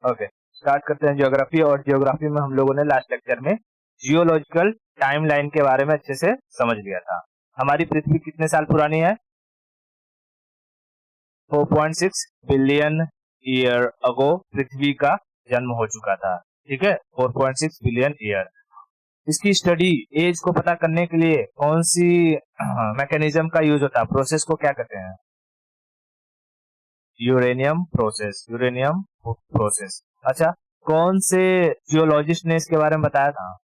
Okay, start करते हैं geography. और ज्योग्राफी में हम लोगों ने लास्ट लेक्चर में जियोलॉजिकल टाइमलाइन के बारे में अच्छे से समझ लिया था। हमारी पृथ्वी कितने साल पुरानी है? 4.6 बिलियन ईयर अगो पृथ्वी का जन्म हो चुका था। ठीक है, 4.6 बिलियन ईयर। इसकी स्टडी एज को पता करने के लिए कौन सी मैकेनिज्म का यूज होता है? प्रोसेस को क्या कहते हैं? Uranium process. Uranium process. अच्छा, कौन से जियोलॉजिस्ट ने इसके बारे में बताया था?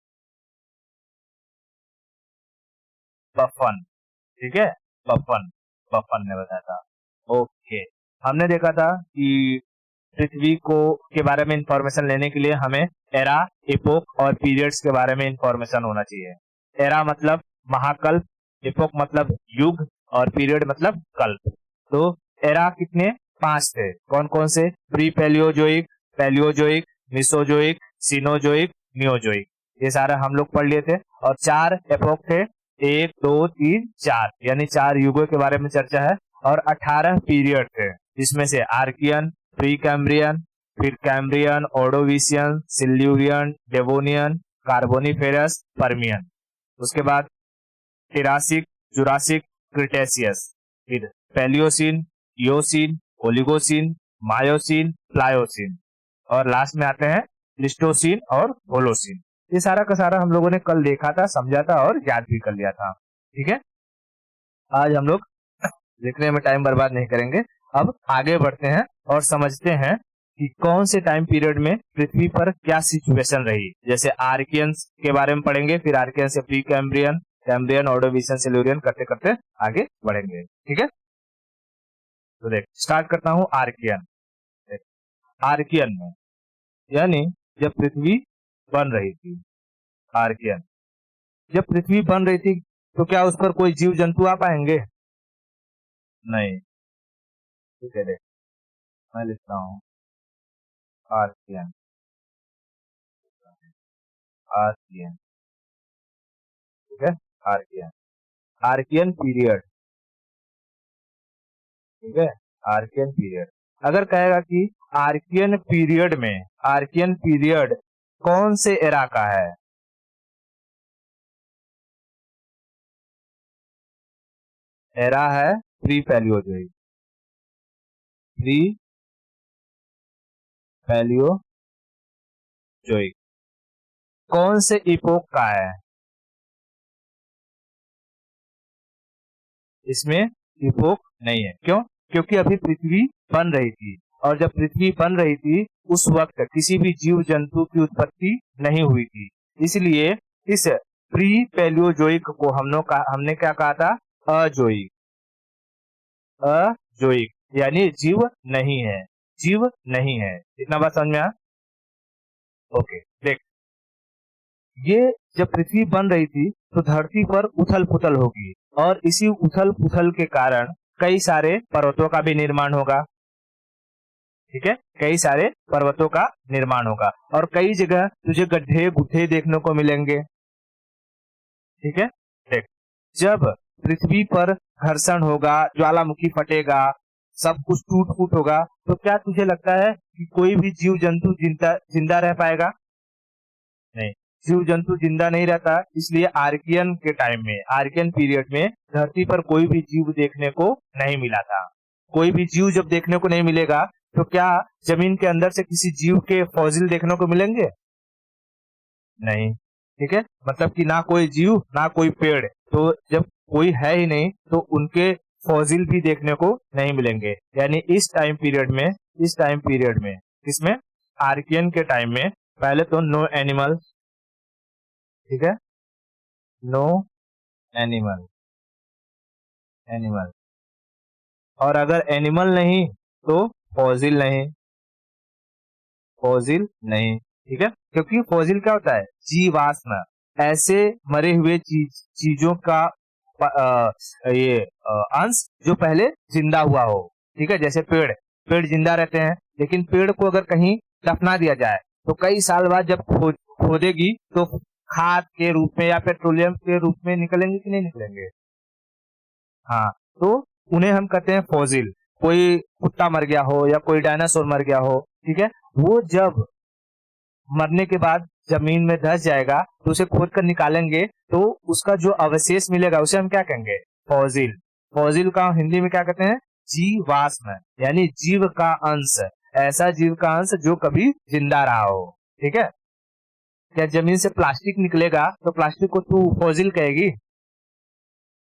बफन। ठीक है, बफन। बफन ने बताया था। ओके, हमने देखा था कि पृथ्वी को के बारे में इंफॉर्मेशन लेने के लिए हमें एरा, एपोक और पीरियड्स के बारे में इंफॉर्मेशन होना चाहिए। एरा मतलब महाकल्प, एपोक मतलब युग और पीरियड मतलब कल्प। तो एरा कितने? 5 थे। कौन कौन से? Pre Palaeozoic, Palaeozoic, Mesozoic, Cenozoic, Neozoic. ये सारा हम लोग पढ़ लिए थे। और 4 एपोक थे, 1 2 3 4, यानी 4 युगों के बारे में चर्चा है। और 18 पीरियड थे, जिसमें से आर्कियन, प्री कैम्ब्रियन, फिर Cambrian, Ordovician, Silurian, Devonian, Carboniferous, Permian. उसके बाद टिरासिक, जुरासिक, क्रिटेशियस, फिर पैलियोसिन, इयोसिन, ओलिगोसिन, मायोसिन, प्लायोसिन, और लास्ट में आते हैं प्लिस्टोसिन और होलोसिन। ये सारा का सारा हम लोगों ने कल देखा था, समझा था और याद भी कर लिया था। ठीक है, आज हम लोग देखने में टाइम बर्बाद नहीं करेंगे। अब आगे बढ़ते हैं और समझते हैं कि कौन से टाइम पीरियड में पृथ्वी पर क्या सिचुएशन रही। जैसे आर्कियंस के बारे में पढ़ेंगे, फिर आर्कियन से pre Cambrian, Cambrian, Ordovician, Silurian करते करते आगे बढ़ेंगे। ठीक है, तो देख स्टार्ट करता हूँ आर्कियन। आर्कियन में यानी जब पृथ्वी बन रही थी, आर्कियन जब पृथ्वी बन रही थी तो क्या उस पर कोई जीव जंतु आ पाएंगे? नहीं। ठीक है, देख मैं लिखता हूँ आर्कियन। आर्कियन, ठीक है, आर्कियन। आर्कियन पीरियड, ठीक है, आर्कियन पीरियड। अगर कहेगा कि आर्कियन पीरियड में, आर्कियन पीरियड कौन से एरा का है? एरा है प्री पैलियोजोइक। प्री पैलियोजोइक कौन से इपोक का है? इसमें इपोक नहीं है। क्यों? क्योंकि अभी पृथ्वी बन रही थी, और जब पृथ्वी बन रही थी उस वक्त किसी भी जीव जंतु की उत्पत्ति नहीं हुई थी। इसलिए इस प्री पैलियोजोइक को हमने क्या कहा था? अजोइक। अजोइक यानी जीव नहीं है, जीव नहीं है। इतना बात समझ में आया? ओके, देख ये जब पृथ्वी बन रही थी तो धरती पर उथल पुथल होगी, और इसी उथल पुथल के कारण कई सारे पर्वतों का भी निर्माण होगा। ठीक है, कई सारे पर्वतों का निर्माण होगा, और कई जगह तुझे गड्ढे गुड्ढे देखने को मिलेंगे। ठीक है, देख जब पृथ्वी पर घर्षण होगा, ज्वालामुखी फटेगा, सब कुछ टूट फूट होगा, तो क्या तुझे लगता है कि कोई भी जीव जंतु जिंदा जिंदा रह पाएगा? नहीं, जीव जंतु जिंदा नहीं रहता। इसलिए आर्कियन के टाइम में, आर्कियन पीरियड में धरती पर कोई भी जीव देखने को नहीं मिला था। कोई भी जीव जब देखने को नहीं मिलेगा तो क्या जमीन के अंदर से किसी जीव के फॉसिल देखने को मिलेंगे? नहीं। ठीक है, मतलब कि ना कोई जीव ना कोई पेड़, तो जब कोई है ही नहीं तो उनके फॉसिल भी देखने को नहीं मिलेंगे। यानी इस टाइम पीरियड में इसमें आर्कियन के टाइम में पहले तो नो एनिमल। ठीक है, नो एनिमल। एनिमल, और अगर एनिमल नहीं तो फॉसिल नहीं। फॉसिल नहीं, ठीक है, क्योंकि फॉसिल क्या होता है? जीवाश्म, ऐसे मरे हुए चीजों का ये अंश जो पहले जिंदा हुआ हो। ठीक है, जैसे पेड़, पेड़ जिंदा रहते हैं, लेकिन पेड़ को अगर कहीं दफना दिया जाए तो कई साल बाद जब खोदेगी तो खाद के रूप में या पेट्रोलियम के रूप में निकलेंगे कि नहीं निकलेंगे? हाँ, तो उन्हें हम कहते हैं फॉसिल। कोई कुत्ता मर गया हो या कोई डायनासोर मर गया हो, ठीक है, वो जब मरने के बाद जमीन में धस जाएगा तो उसे खोद कर निकालेंगे तो उसका जो अवशेष मिलेगा उसे हम क्या कहेंगे? फॉसिल। फॉसिल का हिंदी में क्या कहते हैं? जीवाश्म, यानी जीव का अंश, ऐसा जीव का अंश जो कभी जिंदा रहा हो। ठीक है। क्या जमीन से प्लास्टिक निकलेगा तो प्लास्टिक को तू फॉसिल कहेगी?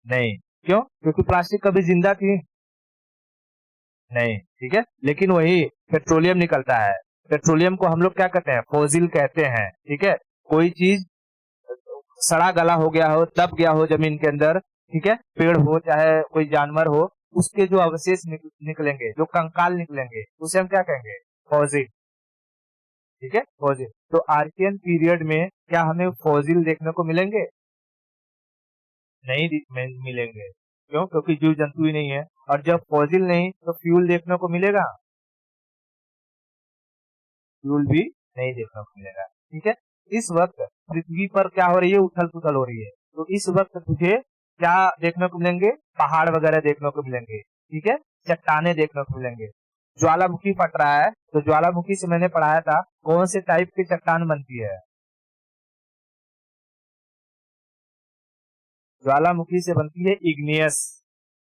नहीं। क्यों? क्योंकि प्लास्टिक कभी जिंदा थी नहीं। ठीक है। लेकिन वही पेट्रोलियम निकलता है, पेट्रोलियम को हम लोग क्या कहते हैं? फॉसिल कहते हैं। ठीक है। कोई चीज सड़ा गला हो गया हो, दब गया हो जमीन के अंदर, ठीक है, पेड़ हो चाहे कोई जानवर हो, उसके जो अवशेष निकलेंगे, जो कंकाल निकलेंगे, उसे हम क्या कहेंगे? फॉसिल। ठीक है, फॉसिल। तो आर्कियन पीरियड में क्या हमें फॉसिल देखने को मिलेंगे? नहीं मिलेंगे। क्यों? क्योंकि जीव जंतु ही नहीं है। और जब फॉसिल नहीं तो फ्यूल देखने को मिलेगा? फ्यूल भी नहीं देखने को मिलेगा। ठीक है। इस वक्त पृथ्वी पर क्या हो रही है? उथल पुथल हो रही है। तो इस वक्त तुझे क्या देखने को मिलेंगे? पहाड़ वगैरह देखने को मिलेंगे। ठीक है। चट्टाने देखने को मिलेंगे। ज्वालामुखी फट रहा है तो ज्वालामुखी से मैंने पढ़ाया था कौन से टाइप की चट्टान बनती है? ज्वालामुखी से बनती है इग्नियस।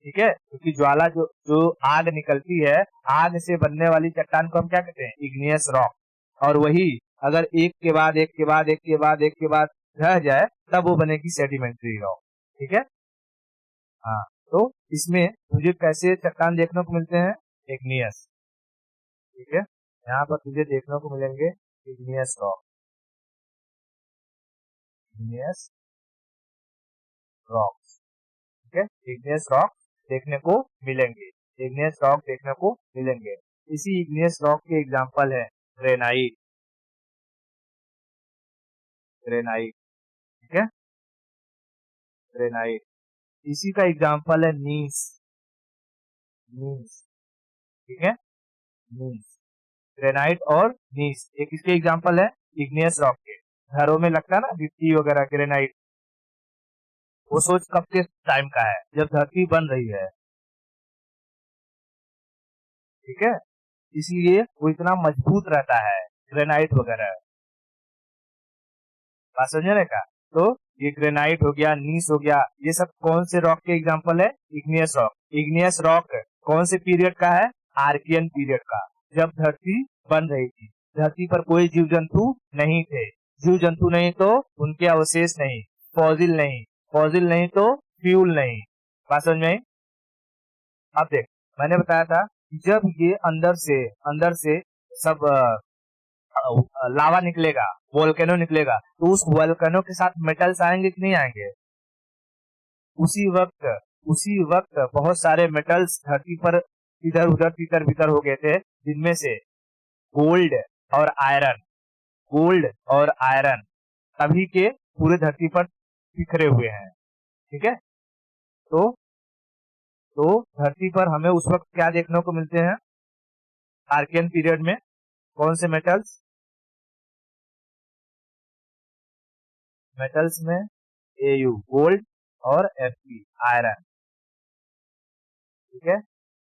ठीक है। क्योंकि ज्वाला जो जो आग निकलती है, आग से बनने वाली चट्टान को हम क्या कहते हैं? Igneous rock. और वही अगर एक के बाद एक के बाद एक के बाद एक के बाद रह जाए तब वो बनेगी सेडिमेंट्री रॉक। ठीक है। हाँ। तो इसमें तुझे कैसे चट्टान देखने को मिलते हैं? इग्नियस। ठीक है। यहाँ पर तुझे देखने को मिलेंगे इग्नियस रॉक। Igneous rock. ठीक है। इग्नियस रॉक देखने को मिलेंगे। इग्नियस रॉक देखने को मिलेंगे। इसी इग्नियस रॉक के एग्जांपल है ग्रेनाइट। ग्रेनाइट। ठीक है। ग्रेनाइट। इसी का एग्जांपल है नीस। नीस। ठीक है। नीस। ग्रेनाइट और नीस एक इसके एग्जांपल है इग्नियस रॉक के। घरों में लगता है ना गिट्टी वगैरह, ग्रेनाइट। वो सोच कब के टाइम का है? जब धरती बन रही है। ठीक है। इसलिए वो इतना मजबूत रहता है, ग्रेनाइट वगैरह। बात समझने का? तो ये ग्रेनाइट हो गया, नीस हो गया, ये सब कौन से रॉक के एग्जांपल है? Igneous rock. इग्नियस रॉक कौन से पीरियड का है? आर्कियन पीरियड का, जब धरती बन रही थी। धरती पर कोई जीव जंतु नहीं थे। जीव जंतु नहीं तो उनके अवशेष नहीं, फॉसिल नहीं। फॉसिल नहीं तो फ्यूल नहीं। बात समझ में आई? अब देख, मैंने बताया था कि जब ये अंदर से सब लावा निकलेगा, वोल्केनो निकलेगा, तो उस वोल्केनो के साथ मेटल्स आएंगे कि नहीं आएंगे? उसी वक्त उसी वक्त बहुत सारे मेटल्स धरती पर इधर उधर तितर बितर हो गए थे, जिनमें से गोल्ड और आयरन, गोल्ड और आयरन अभी के पूरे धरती पर बिखरे हुए हैं। ठीक है। तो तो धरती पर हमें उस वक्त क्या देखने को मिलते हैं? आर्कियन पीरियड में कौन से मेटल्स? मेटल्स में एयू गोल्ड और एफई आयरन। ठीक है।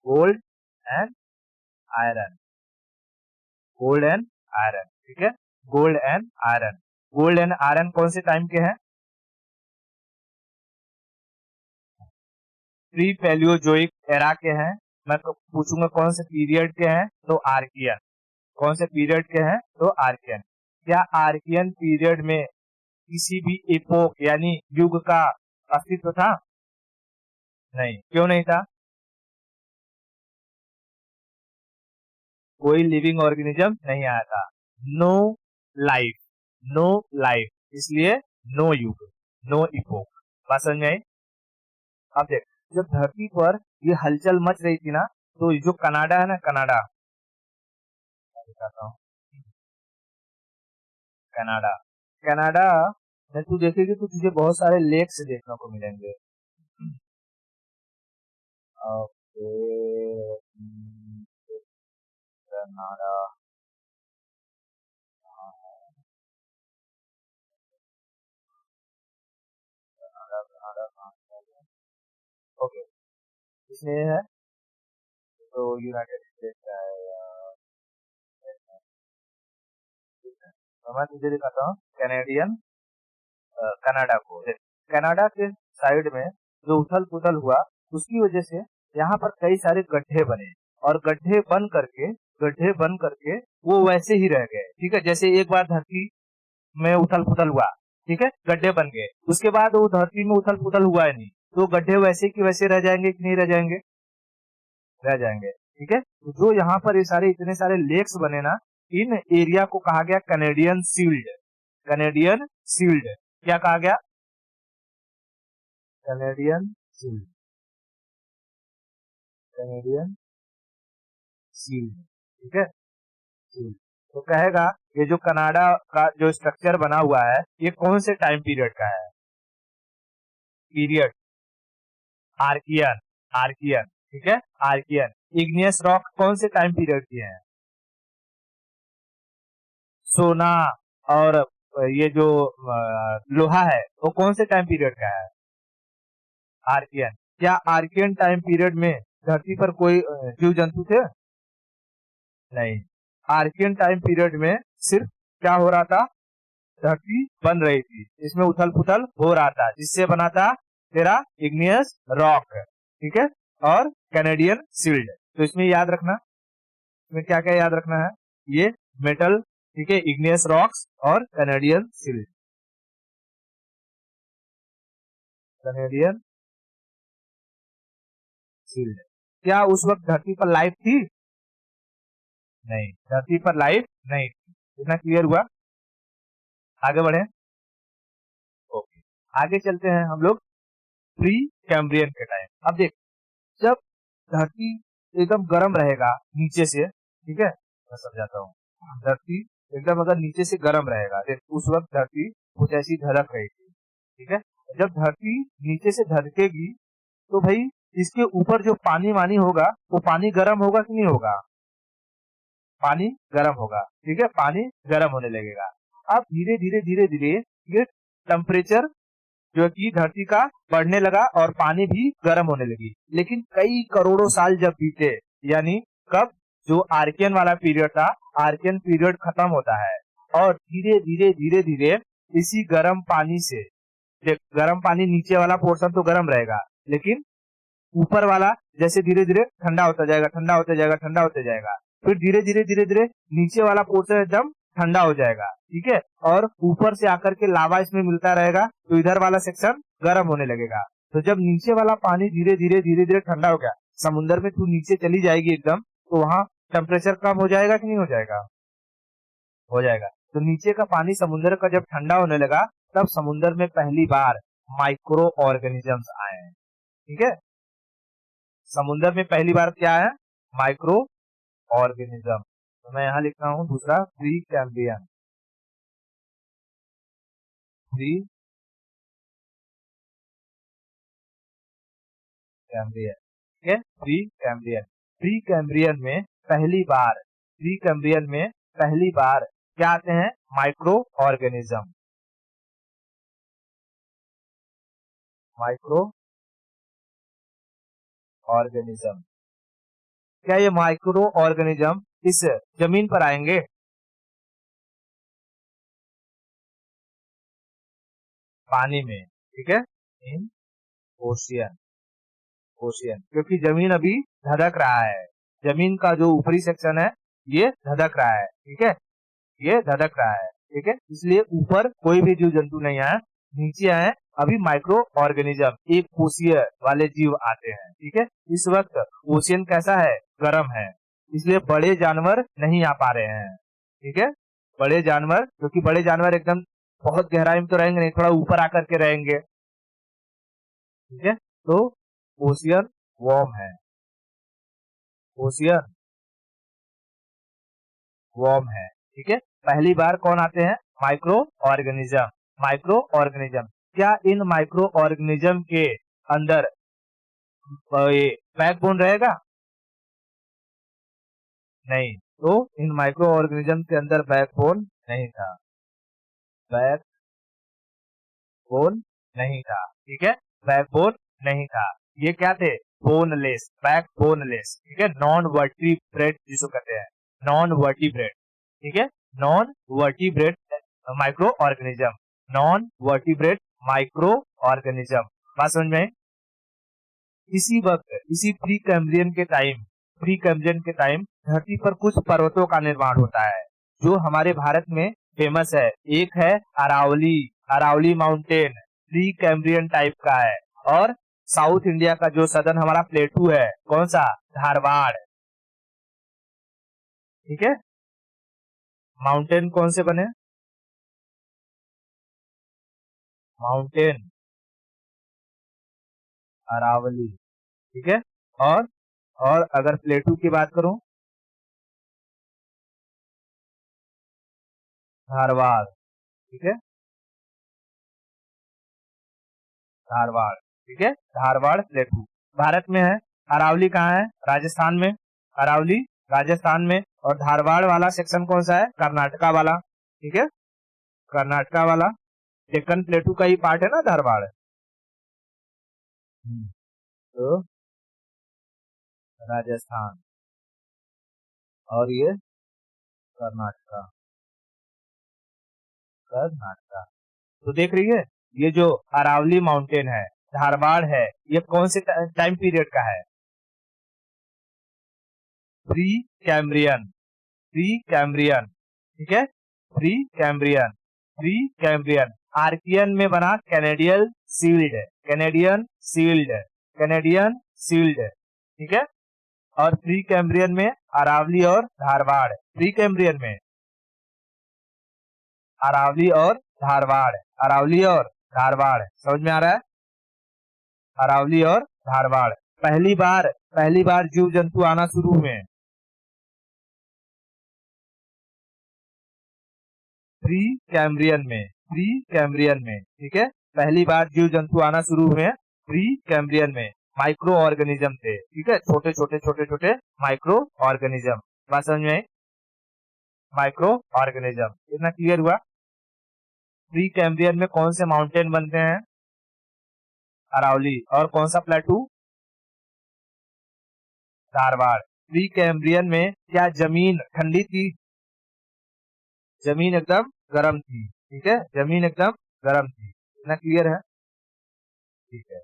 Gold and iron. Gold and iron. ठीक है। Gold and iron. Gold and iron कौन से टाइम के हैं? प्री पैलियोजोइक एरा के हैं। मैं तो पूछूंगा कौन से पीरियड के हैं, तो आर्कियन। कौन से पीरियड के हैं? तो आर्कियन। क्या आर्कियन पीरियड में किसी भी एपोक यानी युग का अस्तित्व था? नहीं। क्यों नहीं था? कोई लिविंग ऑर्गेनिज्म नहीं आया था। No life. नो लाइफ, इसलिए नो युग, नो इपोक। बात समझ में आई? अब देख, जब धरती पर ये हलचल मच रही थी ना, तो जो कनाडा है ना, कनाडा, मैं दिखाता हूँ। कनाडा। कनाडा में तू देखेगी तो तुझे बहुत सारे लेक्स देखने को मिलेंगे। ओके। कनाडा। कनाडा कनाडा कहाँ है? ओके। इसमें है तो यूनाइटेड स्टेट का है। तो मैं तुझे दिखाता हूँ कैनेडियन कनाडा को। कनाडा के साइड में जो उथल पुथल हुआ उसकी वजह से यहाँ पर कई सारे गड्ढे बने, और गड्ढे बन करके वो वैसे ही रह गए। ठीक है, जैसे एक बार धरती में उथल पुथल हुआ, ठीक है, गड्ढे बन गए, उसके बाद वो धरती में उथल पुथल हुआ ही नहीं, तो गड्ढे वैसे की वैसे रह जाएंगे कि नहीं रह जाएंगे? रह जाएंगे। ठीक है, तो जो यहाँ पर ये सारे इतने सारे लेक्स बने ना, इन एरिया को कहा गया कैनेडियन सील्ड। कैनेडियन सील्ड क्या कहा गया? Canadian shield, Canadian shield. ठीक है, सील्ड। तो कहेगा ये जो कनाडा का जो स्ट्रक्चर बना हुआ है ये कौन से टाइम पीरियड का है? Period Archean, Archean. ठीक है, आर्कियन। इग्नियस रॉक कौन से टाइम पीरियड के हैं? सोना और ये जो लोहा है वो कौन से टाइम पीरियड का है? आर्कियन। क्या आर्कियन टाइम पीरियड में धरती पर कोई जीव जंतु थे? नहीं। आर्कियन टाइम पीरियड में सिर्फ क्या हो रहा था? धरती बन रही थी, इसमें उथल पुथल हो रहा था, जिससे बना था तेरा इग्नियस रॉक। ठीक है, और कैनेडियन सील्ड। तो इसमें याद रखना, इसमें क्या क्या याद रखना है? ये मेटल, ठीक है, इग्नियस रॉक्स और कैनेडियन सील्ड। Canadian shield. क्या उस वक्त धरती पर लाइफ थी? नहीं, धरती पर लाइफ नहीं थी। इतना क्लियर हुआ? आगे बढ़े। ओके, आगे चलते हैं हम लोग प्री कैम्ब्रियन के टाइम। अब देख, जब धरती एकदम गर्म रहेगा नीचे से, ठीक है, मैं समझाता हूँ। धरती एकदम अगर नीचे से गर्म रहेगा, देख उस वक्त धरती कुछ ऐसी धड़क रही थी। ठीक है, जब धरती नीचे से धड़केगी तो भाई इसके ऊपर जो पानी वानी होगा वो पानी गर्म होगा कि नहीं होगा? पानी गर्म होगा। ठीक है, पानी गर्म होने लगेगा। अब धीरे धीरे धीरे धीरे ये टेम्परेचर जो कि धरती का बढ़ने लगा और पानी भी गर्म होने लगी। लेकिन कई करोड़ों साल जब बीते, यानी कब? जो आर्कियन वाला पीरियड था, आर्कियन पीरियड खत्म होता है और धीरे धीरे धीरे धीरे इसी गर्म पानी से, गर्म पानी नीचे वाला पोर्शन तो गर्म रहेगा, लेकिन ऊपर वाला जैसे धीरे धीरे ठंडा होता जाएगा, ठंडा होता जाएगा, ठंडा होता जाएगा, फिर धीरे धीरे धीरे धीरे नीचे वाला पोर्शन एकदम ठंडा हो जाएगा। ठीक है, और ऊपर से आकर के लावा इसमें मिलता रहेगा, तो इधर वाला सेक्शन गर्म होने लगेगा। तो जब नीचे वाला पानी धीरे धीरे धीरे धीरे ठंडा हो गया, समुद्र में तू नीचे चली जाएगी एकदम, तो वहाँ टेम्परेचर कम हो जाएगा कि नहीं हो जाएगा? हो जाएगा। तो नीचे का पानी समुद्र का जब ठंडा होने लगा, तब समुद्र में पहली बार माइक्रो ऑर्गेनिजम्स आए हैं। ठीक है, समुद्र में पहली बार क्या है? Micro organism. तो मैं यहाँ लिख रहा हूँ दूसरा प्री कैम्ब्रियन। प्री कैम्ब्रियन, ठीक है, प्री कैम्ब्रियन। प्री कैम्ब्रियन में पहली बार, प्री कैम्ब्रियन में पहली बार क्या आते हैं? Micro organism. Micro organism. क्या ये माइक्रो ऑर्गेनिज्म इस जमीन पर आएंगे? पानी में। ठीक है, इन ओशियन, ओशियन, क्योंकि जमीन अभी धधक रहा है, जमीन का जो ऊपरी सेक्शन है ये धधक रहा है। ठीक है, ये धधक रहा है। ठीक है, इसलिए ऊपर कोई भी जीव जंतु नहीं आया, नीचे आए अभी माइक्रो ऑर्गेनिज्म, एक कोशीय वाले जीव आते हैं। ठीक है, इस वक्त ओशियन कैसा है? गर्म है, इसलिए बड़े जानवर नहीं आ पा रहे हैं। ठीक है, बड़े जानवर, क्योंकि बड़े जानवर एकदम बहुत गहराई में तो रहेंगे नहीं, थोड़ा ऊपर आकर के रहेंगे। ठीक है, तो ओशियन वॉर्म है, ओशियन वॉर्म है। ठीक है, पहली बार कौन आते हैं? Micro organism. Micro organism. क्या इन माइक्रो ऑर्गेनिज्म के अंदर बैकबोन रहेगा? नहीं, तो इन माइक्रो ऑर्गेनिज्म के अंदर बैकबोन नहीं था, बैकबोन नहीं था। ठीक है, बैकबोन नहीं था। ये क्या थे? बोनलेस, बैकबोनलेस। ठीक है, नॉन वर्टिब्रेट जिसको कहते हैं, नॉन वर्टिब्रेट। ठीक है, non vertebrate micro organism, non vertebrate micro organism. बात समझ में? इसी वक्त इसी प्री कैम्ब्रियन के टाइम धरती पर कुछ पर्वतों का निर्माण होता है जो हमारे भारत में फेमस है। एक है Aravalli, Aravalli mountain pre Cambrian type का है। और साउथ इंडिया का जो सदर्न हमारा प्लेटू है, कौन सा? धारवाड़। ठीक है, माउंटेन कौन से बने? माउंटेन अरावली। ठीक है, और और अगर प्लेटू की बात करूं, धारवाड़। ठीक है, धारवाड़। ठीक है, धारवाड़ प्लेटू भारत में है। अरावली कहाँ है? राजस्थान में। अरावली राजस्थान में। और धारवाड़ वाला सेक्शन कौन सा है? कर्नाटका वाला। ठीक है, कर्नाटका वाला डेक्कन प्लेटू का ही पार्ट है ना धारवाड़। तो राजस्थान और ये कर्नाटका, कर्नाटका। तो देख रही है, ये जो अरावली माउंटेन है, धारवाड़ है, ये कौन से टाइम पीरियड का है? Pre Cambrian, pre Cambrian. ठीक है, pre Cambrian, pre Cambrian. Archean में बना Canadian shield, Canadian shield, Canadian shield. ठीक है, और प्री कैम्ब्रियन में अरावली और धारवाड़। प्री कैम्ब्रियन में अरावली और धारवाड़, अरावली और धारवाड़। समझ में आ रहा है? अरावली और धारवाड़। पहली बार जीव जंतु आना शुरू हुए प्री कैम्ब्रियन में, प्री कैम्ब्रियन में। ठीक है, पहली बार जीव जंतु आना शुरू हुए प्री कैम्ब्रियन में। माइक्रो ऑर्गेनिज्म थे। ठीक है, छोटे छोटे छोटे छोटे माइक्रो ऑर्गेनिज्म। बात समझ में आई? Microorganism. इतना क्लियर हुआ? प्री कैम्ब्रियन में कौन से माउंटेन बनते हैं? अरावली। और कौन सा प्लेटू? धारवाड़। प्री कैम्ब्रियन में क्या जमीन ठंडी थी? जमीन एकदम गर्म थी। ठीक है, जमीन एकदम गर्म थी। इतना क्लियर है? ठीक है,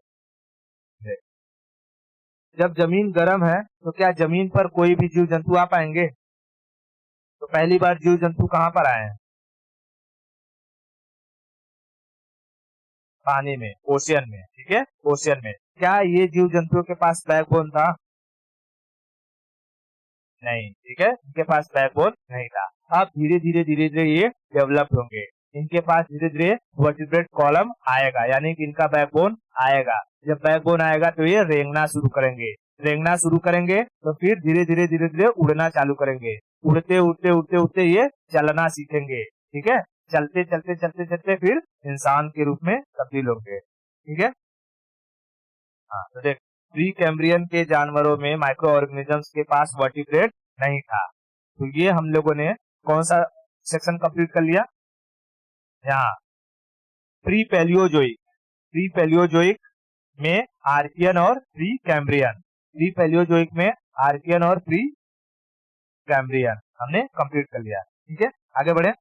जब जमीन गर्म है तो क्या जमीन पर कोई भी जीव जंतु आ पाएंगे? तो पहली बार जीव जंतु कहाँ पर आए हैं? पानी में, ओशियन में। ठीक है, ओशियन में। क्या ये जीव जंतुओं के पास बैकबोन था? नहीं। ठीक है, इनके पास बैकबोन नहीं था। अब धीरे धीरे धीरे धीरे ये डेवलप होंगे। इनके पास धीरे धीरे वर्टिब्रेट कॉलम आएगा, यानी कि इनका बैकबोन आएगा। जब बैकबोन आएगा तो ये रेंगना शुरू करेंगे। रेंगना शुरू करेंगे तो फिर धीरे धीरे धीरे धीरे उड़ना चालू करेंगे। उड़ते उड़ते उड़ते उड़ते ये चलना सीखेंगे। ठीक है, चलते चलते चलते चलते फिर इंसान के रूप में तब्दील होंगे। ठीक है, हाँ तो देख, प्री कैम्ब्रियन के जानवरों में माइक्रो ऑर्गेनिजम्स के पास वर्टिब्रेट नहीं था। तो ये हम लोगों ने कौन सा सेक्शन कंप्लीट कर लिया? यहाँ प्री पैलियोजोइक, प्री पैलियोजोइक में आर्कियन और प्री कैम्ब्रियन, प्री पैलियोजोइक में आर्कियन और प्री कैम्ब्रियन हमने कंप्लीट कर लिया। ठीक है, आगे बढ़े।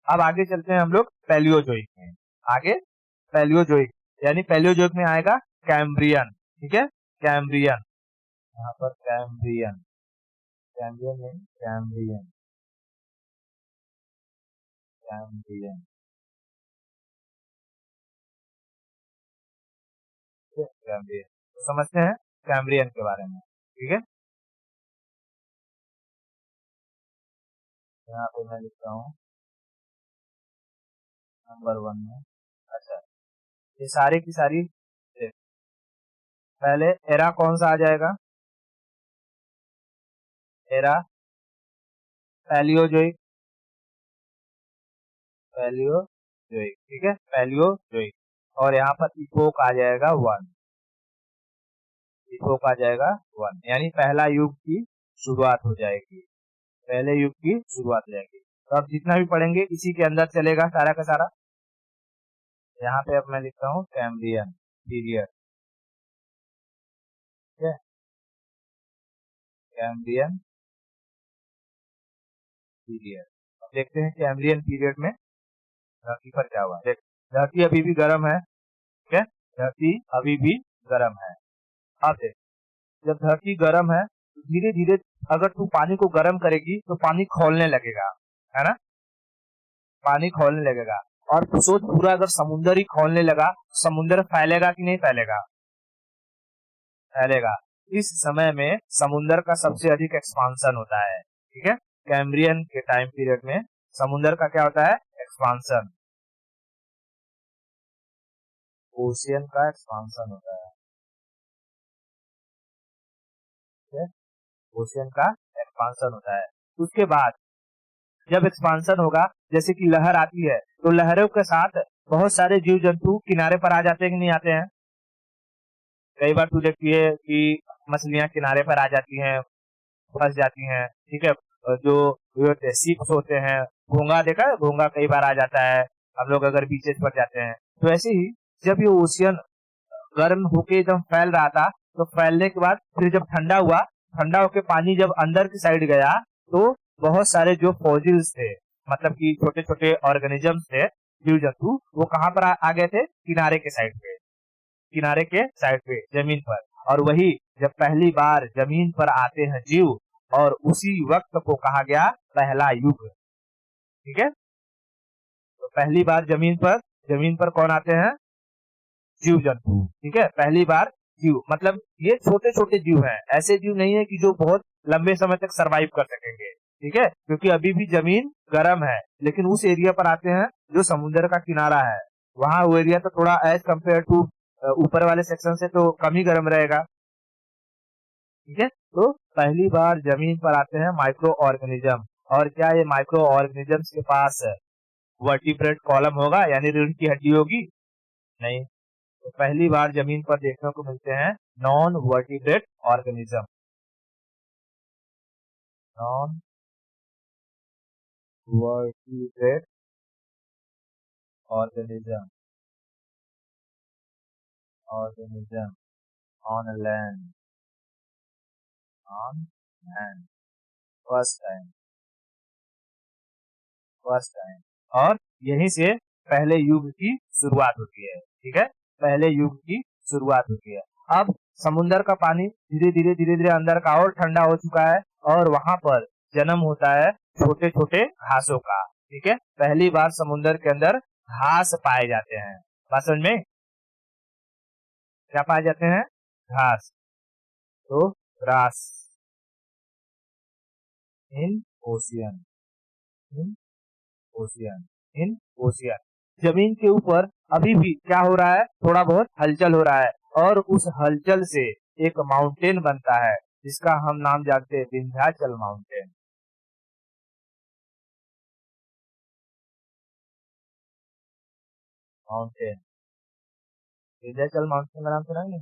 अब आगे चलते हैं हम लोग पैलियोजोइक में। आगे पैलियोजोइक, यानी पैलियोजोइक में आएगा कैम्ब्रियन। ठीक है, कैम्ब्रियन। यहाँ पर कैम्ब्रियन, कैम्ब्रियन नहीं, कैम्ब्रियन, कैम्ब्रियन। कैम्ब्रियन तो समझते हैं कैम्ब्रियन के बारे में। ठीक है, यहाँ पे मैं लिखता हूँ नंबर 1 में। अच्छा, ये सारी की सारी देख, पहले एरा कौन सा आ जाएगा? Era Palaeozoic, Palaeozoic. ठीक है, पैलियोजोइक। और यहाँ पर इपोक आ जाएगा 1, इपोक आ जाएगा 1, यानी पहला युग की शुरुआत हो जाएगी, पहले युग की शुरुआत हो जाएगी। तो अब जितना भी पढ़ेंगे इसी के अंदर चलेगा सारा का सारा। यहाँ पे अब मैं लिखता हूँ कैम्ब्रियन पीरियड। ठीक है, कैम्ब्रियन पीरियड। देखते हैं कैम्ब्रियन पीरियड में धरती पर क्या हुआ। देख, धरती अभी भी गर्म है, ठीक है, धरती अभी भी गर्म है। अब देख, जब धरती गर्म है तो धीरे धीरे अगर तू पानी को गर्म करेगी तो पानी खौलने लगेगा, है ना, पानी खौलने लगेगा। और तू सोच, पूरा अगर समुद्र ही खौलने लगा, समुद्र फैलेगा कि नहीं फैलेगा? फैलेगा। इस समय में समुद्र का सबसे अधिक एक्सपांशन होता है, ठीक है। कैम्ब्रियन के टाइम पीरियड में समुद्र का क्या होता है? एक्सपांशन, ओशियन का एक्सपांशन होता है, ठीक है, ओशियन का एक्सपांशन होता है। उसके बाद जब एक्सपांशन होगा, जैसे कि लहर आती है, तो लहरों के साथ बहुत सारे जीव जंतु किनारे पर आ जाते हैं कि नहीं आते हैं? कई बार तू देखती है कि मछलियां किनारे पर आ जाती हैं, फंस जाती हैं, ठीक है। और जो सीप्स होते हैं, घोंगा देखा है, घोंगा कई बार आ जाता है, हम लोग अगर बीचेस पर जाते हैं। तो ऐसे ही जब ये ओशियन गर्म होके एकदम फैल रहा था, तो फैलने के बाद फिर जब ठंडा हुआ, ठंडा होके पानी जब अंदर की साइड गया, तो बहुत सारे जो फॉसिल्स थे, मतलब कि छोटे छोटे ऑर्गेनिजम्स थे, जीव जंतु, वो कहाँ पर आ गए थे? किनारे के साइड पे, किनारे के साइड पे, जमीन पर। और वही जब पहली बार जमीन पर आते हैं जीव, और उसी वक्त को कहा गया पहला युग, ठीक है। तो पहली बार जमीन पर कौन आते हैं? जीव जंतु, ठीक है, पहली बार जीव। मतलब ये छोटे छोटे जीव हैं, ऐसे जीव नहीं है कि जो बहुत लंबे समय तक सरवाइव कर सकेंगे, ठीक है, क्योंकि अभी भी जमीन गर्म है। लेकिन उस एरिया पर आते हैं जो समुद्र का किनारा है, वहां वो एरिया तो थोड़ा एज कम्पेयर टू ऊपर वाले सेक्शन से तो कम ही गर्म रहेगा, ठीक है। तो पहली बार जमीन पर आते हैं माइक्रो ऑर्गेनिज्म। और क्या ये माइक्रो ऑर्गेनिजम्स के पास वर्टिब्रेट कॉलम होगा, यानी रीढ़ की हड्डी होगी? नहीं। तो पहली बार जमीन पर देखने को मिलते हैं non vertebrate organism, non vertebrate organism, organism on land, on land, first time, first time. और यहीं से पहले युग की शुरुआत होती है, ठीक है, पहले युग की शुरुआत होती है। अब समुद्र का पानी धीरे धीरे अंदर का और ठंडा हो चुका है, और वहां पर जन्म होता है छोटे छोटे घासों का, ठीक है। पहली बार समुद्र के अंदर घास पाए जाते हैं। बात समझ में? क्या पाए जाते हैं? घास। तो ग्रास इन ओशियन, इन ओशियन, इन ओशियन। जमीन के ऊपर अभी भी क्या हो रहा है? थोड़ा बहुत हलचल हो रहा है, और उस हलचल से एक माउंटेन बनता है, जिसका हम नाम जानते हैं Vindhyachal mountain. Mountain, Vindhyachal mountain का नाम सुना है?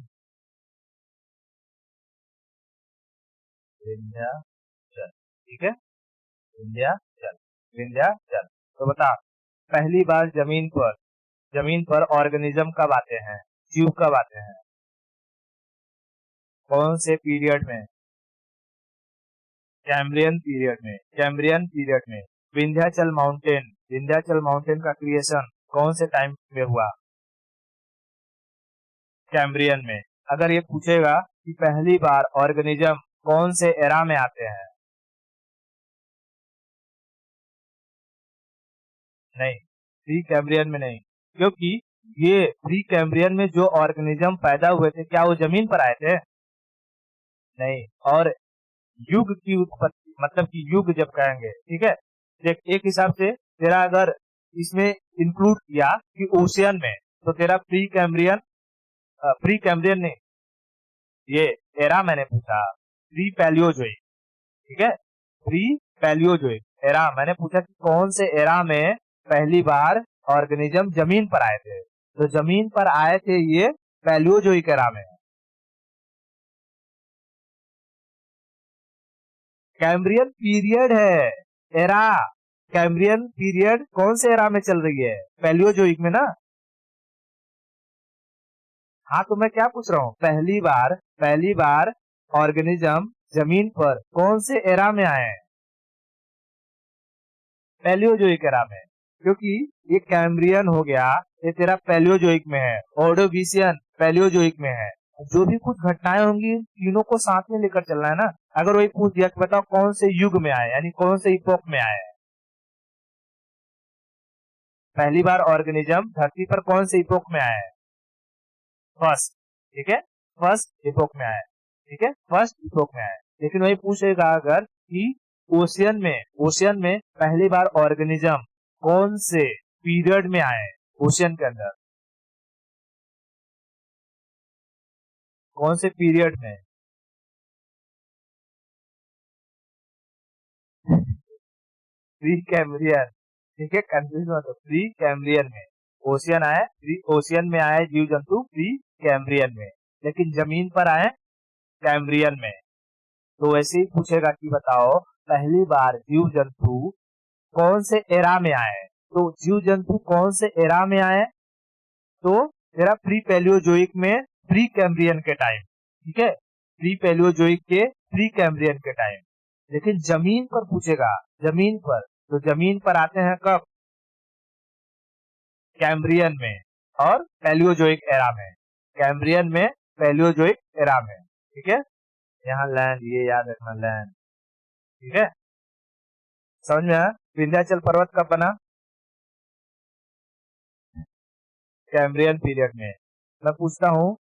विंध्याचल, ठीक है, विंध्याचल, विंध्याचल। तो बता, पहली बार जमीन पर ऑर्गेनिज्म कब आते हैं, जीव कब आते हैं, कौन से पीरियड में? कैम्ब्रियन पीरियड में, कैम्ब्रियन पीरियड में। विंध्याचल माउंटेन का क्रिएशन कौन से टाइम में हुआ? कैम्ब्रियन में। अगर ये पूछेगा कि पहली बार ऑर्गेनिज्म कौन से एरा में आते हैं? नहीं, प्री कैम्ब्रियन में नहीं, क्योंकि ये प्री कैम्ब्रियन में जो ऑर्गेनिज्म पैदा हुए थे, क्या वो जमीन पर आए थे? नहीं। और युग की उत्पत्ति, मतलब कि युग जब कहेंगे, ठीक है, देख, एक हिसाब से तेरा अगर इसमें इंक्लूड किया कि ओशियन में, तो तेरा प्री कैम्ब्रियन नहीं, ये एरा मैंने पूछा, प्री पैलियोजोइक, ठीक है, प्री पैलियोजोइक एरा। मैंने पूछा कि कौन से एरा में पहली बार ऑर्गेनिज्म जमीन पर आए थे, तो जमीन पर आए थे ये पैलियोजोइक एरा में। कैम्ब्रियन पीरियड है, एरा। कैम्ब्रियन पीरियड कौन से एरा में चल रही है? पैलियोजोइक में ना। हाँ, तो मैं क्या पूछ रहा हूँ, पहली बार ऑर्गेनिज्म जमीन पर कौन से एरा में आए हैं? पैलियोजोइक एरा में, क्योंकि ये कैम्ब्रियन हो गया, ये तेरा पैलियोजोइक में है, ऑर्डोविशियन पैलियोजोइक में है। जो भी कुछ घटनाएं होंगी तीनों को साथ में लेकर चलना है ना। अगर वही पूछ दिया कि बताओ कौन से युग में आए, यानी कौन से इपोक में आए, पहली बार ऑर्गेनिज्म धरती पर कौन से इपोक में आया है, फर्स्ट, ठीक है, फर्स्ट इपोक में आया है, ठीक है, फर्स्ट इपोक में आया है। लेकिन वही पूछेगा अगर कि ओशियन में पहली बार ऑर्गेनिज्म कौन से पीरियड में आए, ओशियन के अंदर कौन से पीरियड में, प्री कैम्ब्रियन, ठीक है, कंफ्यूज मत हो, प्री कैम्ब्रियन में ओशियन आए, ओशियन में आए जीव जंतु प्री कैम्ब्रियन में, लेकिन जमीन पर आए कैम्ब्रियन में। तो वैसे ही पूछेगा कि बताओ पहली बार जीव जंतु कौन से एरा में आए, तो जीव जंतु कौन से एरा में आए, तो तेरा प्री पैलियोजोइक में प्री कैम्ब्रियन के टाइम, ठीक है, प्री पैलियोजोइक के प्री कैम्ब्रियन के टाइम। लेकिन जमीन पर पूछेगा, जमीन पर, तो जमीन पर आते हैं कब, कैम्ब्रियन में और पैलियोजोइक एरा में, कैम्ब्रियन में पैलियोजोइक एरा में, ठीक है। यहाँ लैंड, ये याद रखना लैंड, ठीक है, समझ में आया। विंध्याचल पर्वत कब बना, कैम्ब्रियन पीरियड में। मैं पूछता हूँ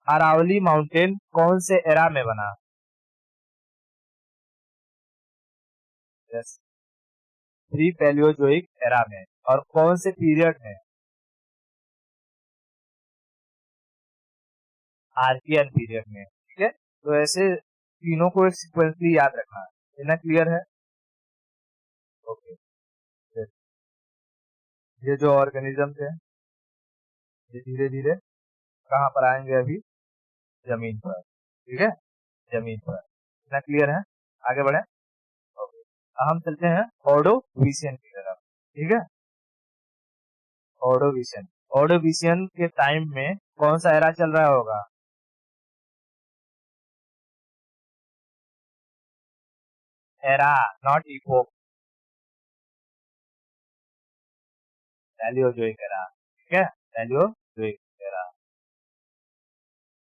अरावली माउंटेन कौन से एरा में बना, यस, प्री पैलियोजोइक एरा में, और कौन से पीरियड में, आर्कियन पीरियड में, ठीक है। तो ऐसे तीनों को एक सीक्वेंसली याद रखना, इतना क्लियर है, ओके। ये जो ऑर्गेनिज्म थे ये धीरे धीरे कहाँ पर आएंगे, अभी जमीन पर, ठीक है, जमीन पर, इतना क्लियर है, आगे बढ़े, ओके। हम चलते हैं ऑर्डोविशियन की तरफ, ठीक है, ऑर्डोविशियन, ऑर्डोविशियन के टाइम में कौन सा एरा चल रहा होगा, era, not epoch, Palaeozoic era, ठीक है, पैलियोजोइक एरा,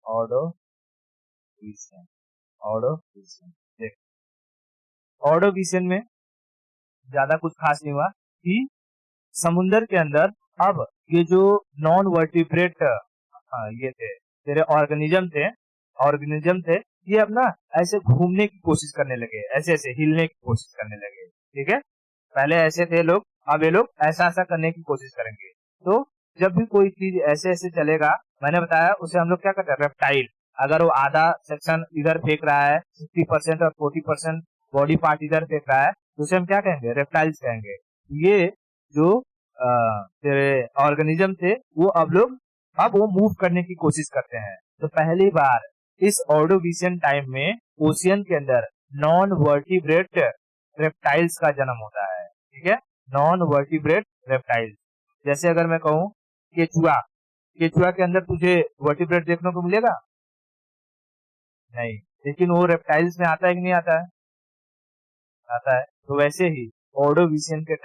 ऑर्डोविशियन, ऑर्डोविशियन। देख, ऑर्डोविशियन में ज्यादा कुछ खास नहीं हुआ कि समुन्दर के अंदर अब ये जो नॉन वर्टिब्रेट ये थे तेरे ऑर्गेनिज्म थे, ये अब ना ऐसे घूमने की कोशिश करने लगे, ऐसे ऐसे हिलने की कोशिश करने लगे, ठीक है। पहले ऐसे थे लोग, अब ये लोग ऐसा ऐसा करने की कोशिश करेंगे। तो जब भी कोई चीज ऐसे ऐसे चलेगा, मैंने बताया उसे हम लोग क्या करते हैं, रेप्टाइल। अगर वो आधा सेक्शन इधर फेंक रहा है 50% और 40% बॉडी पार्ट इधर फेंक रहा है, तो उसे हम क्या कहेंगे, रेप्टाइल्स कहेंगे। ये जो तेरे ऑर्गेनिज्म थे वो अब वो मूव करने की कोशिश करते हैं। तो पहली बार इस ऑर्डोविशियन टाइम में ओशियन के अंदर नॉन वर्टिब्रेट रेप्टाइल्स का जन्म होता है, ठीक है, नॉन वर्टिब्रेट रेप्टाइल्स। जैसे अगर मैं कहूँ केचुआ, केचुआ के अंदर तुझे वर्टिब्रेट देखने को मिलेगा, नहीं, लेकिन वो रेप्टाइल्स में आता है कि नहीं आता है, आता है। तो वैसे ही ऑर्डोविशियन के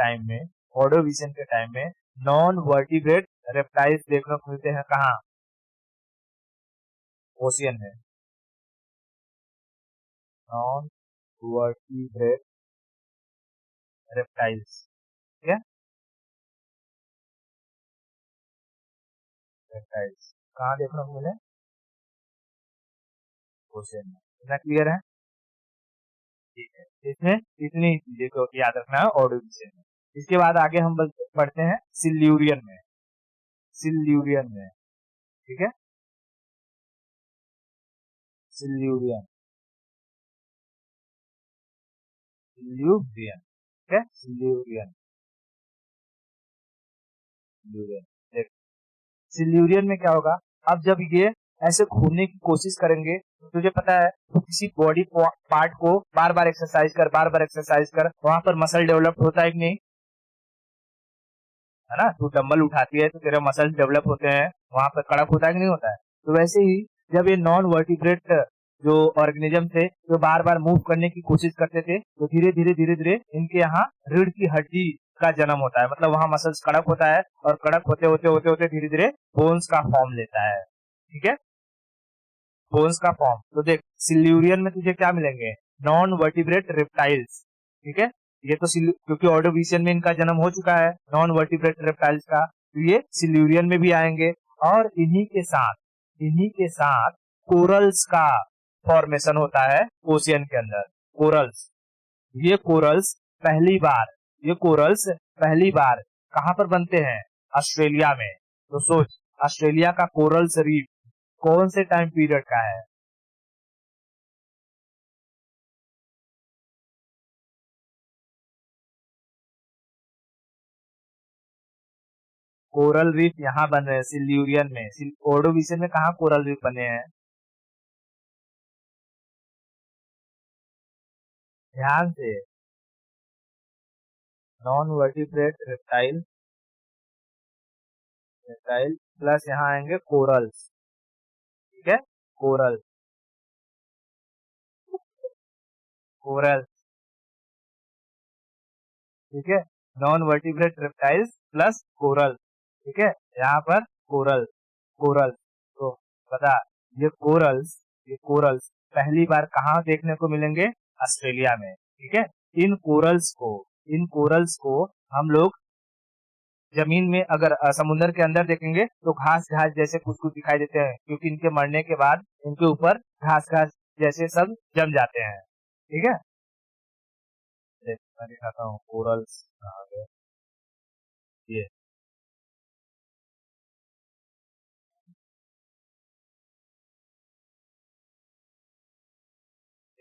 टाइम में नॉन वर्टिब्रेट रेप्टाइल्स देखने को मिलते हैं, कहाँ, ओशियन में, नॉन वर्टिब्रेट रेप्टाइल्स, ठीक है, रेप्टाइल्स कहाँ देखने को मिले, ओशियन में, इतना क्लियर है, ठीक है। इसमें इतनी चीजें को याद रखना है ऑर्डोविशियन में। इसके बाद आगे हम बढ़ते हैं सिल्यूरियन में, सिल्यूरियन में, ठीक है, सिल्यूरियन, सिल्यूरियन, ठीक है, सिल्यूरियन, सिल्यूरियन। देख, सिल्यूरियन में क्या होगा, अब जब ये ऐसे घूमने की कोशिश करेंगे, तो तुझे पता है तो किसी बॉडी पार्ट को बार बार एक्सरसाइज कर, बार बार एक्सरसाइज कर, वहां पर मसल डेवलप होता है कि नहीं, है ना, तू डंबल उठाती है तो तेरे मसल्स डेवलप होते हैं, वहां पर कड़क होता है कि नहीं होता है। तो वैसे ही जब ये नॉन वर्टिब्रेट जो ऑर्गेनिज्म थे जो बार बार मूव करने की कोशिश करते थे, तो धीरे धीरे इनके यहाँ रीढ़ की हड्डी का जन्म होता है, मतलब वहाँ मसल्स कड़क होता है और कड़क होते धीरे धीरे बोन्स का फॉर्म लेता है। ठीक है, बोन्स का फॉर्म। तो देख सिल्यूरियन में तुझे क्या मिलेंगे, नॉन वर्टिब्रेट रेप्टाइल्स। ठीक है, ये तो क्योंकि ऑर्डोविशियन में इनका जन्म हो चुका है नॉन वर्टिब्रेट रेप्टाइल्स का, तो ये सिल्यूरियन में भी आएंगे। और इन्हीं के साथ कोरल्स का फॉर्मेशन होता है ओशियन के अंदर। कोरल्स, ये कोरल्स ये कोरल्स पहली बार कहां पर बनते हैं, ऑस्ट्रेलिया में। तो सोच, ऑस्ट्रेलिया का कोरल्स रीफ कौन से टाइम पीरियड का है? कोरल रीफ यहाँ बन रहे हैं सिल्यूरियन में। ओर्डोविशियन में कहा कोरल रीफ बने हैं? ध्यान से, नॉन वर्टिब्रेट रेप्टाइल प्लस यहाँ आएंगे कोरल्स। ठीक है, कोरल कोरल ठीक है, non vertebrate reptiles plus coral. ठीक है, यहाँ पर कोरल कोरल तो बता, ये कोरल्स पहली बार कहाँ देखने को मिलेंगे, ऑस्ट्रेलिया में। ठीक है, इन कोरल्स को हम लोग जमीन में अगर समुद्र के अंदर देखेंगे तो घास घास जैसे कुछ कुछ दिखाई देते हैं, क्योंकि इनके मरने के बाद इनके ऊपर घास घास जैसे सब जम जाते हैं। ठीक है, मैं दिखाता हूँ कोरल्स कहाँ गए। ये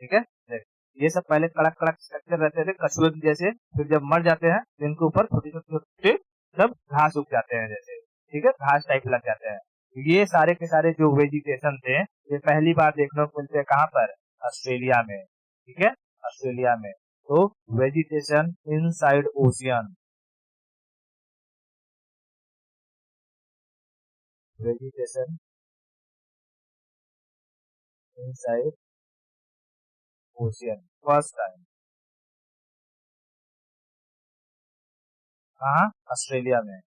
ठीक है, देख, ये सब पहले कड़क कड़क स्ट्रक्चर रहते थे कछुए के जैसे, फिर जब मर जाते हैं तो इनके ऊपर छोटे छोटे छोटे सब घास उग जाते हैं जैसे। ठीक है, घास टाइप लग जाते हैं। ये सारे के सारे जो वेजिटेशन थे, ये पहली बार देखने को मिलते हैं कहाँ पर, ऑस्ट्रेलिया में। ठीक है, ऑस्ट्रेलिया में। तो vegetation inside ocean, vegetation inside ocean first time कहाँ, ऑस्ट्रेलिया में।